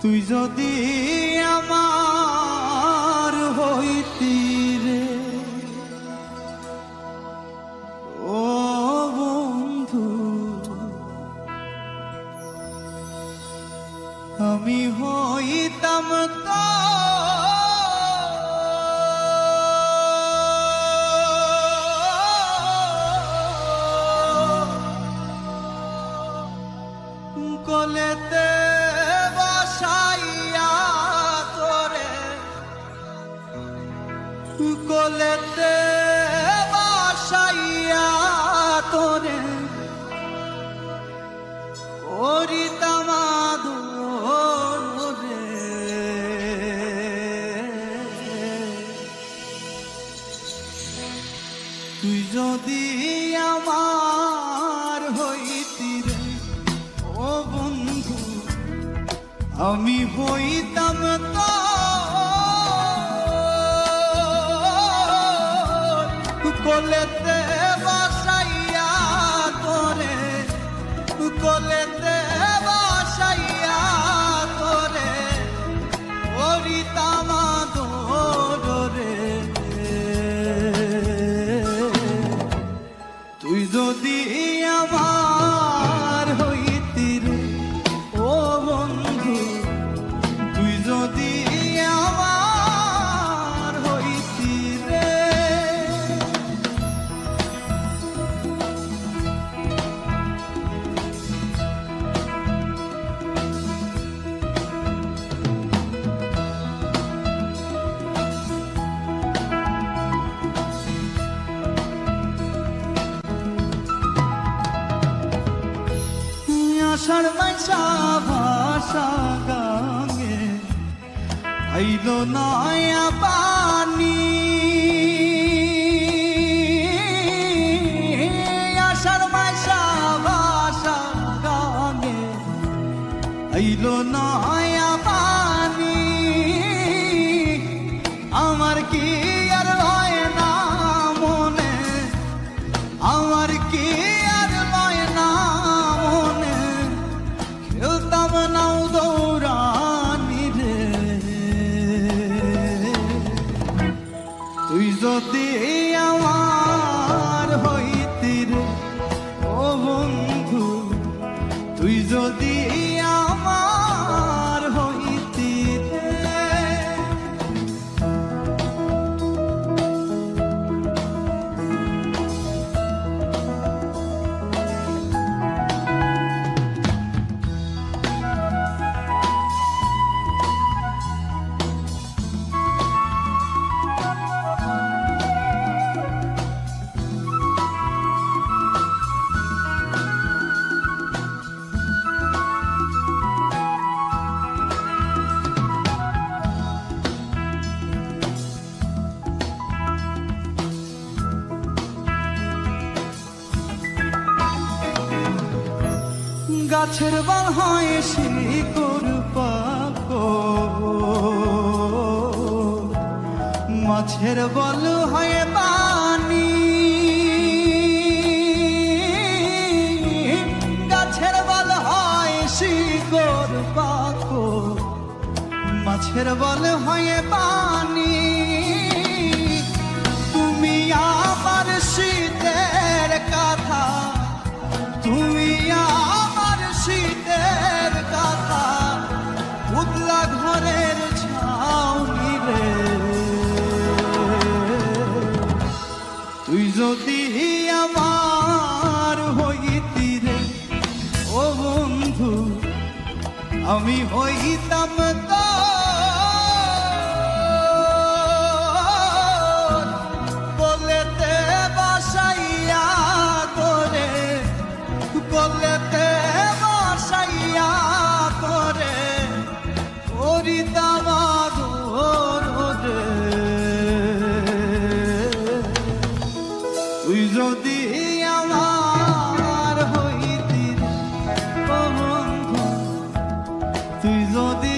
তুই যদি আমার হইতি রে ও বন্ধু, আমি হইতাম কোলেতে বসাইয়া তোরে, কোলেতে বসাইয়া তোরে করিতাম আদর রে। তুই যদি আমার হইতি রে ও বন্ধু, আমি হইতাম কোলেতে বসাইয়া তোরে, কোলেতে বসাইয়া তোরে করিতাম আদর রে। তুই যদি আমার হইতি রে ও বন্ধু, তুই যদি আমার হইতি রে। আষাঢ় মাসা ভাষা গাঙে আইলো নয়া পানি, আষাঢ় মাসা ভাষা গাঙে আইলো নয়া পানি। আমার কি আর হয় না মনে, আমার কি আর হয় না মনে, খেলতাম নাও দৌড়ানি রে। তুই যদি আমার হইতি রে ও বন্ধু, তুই যদি আমার হইতি রে। গাছের বাল হয় শিকড় পাকো, মাছের বল হয় পানি। গাছের বল হয় শিকড় পাকো, মাছের বল হয় পানি। তুমি আমার শীতের কথা, তুমি আমার শীতের কথা, উতলা ঘরের ছাউনি রে। তুই যদি আমার হইতি রে ও বন্ধু, আমি হইতাম কোলেতে বসাইয়া তোরে, কোলেতে বসাইয়া তোরে করিতাম আদর রে। তুই যদি আমার হইতি রে ও বন্ধু, তুই যদি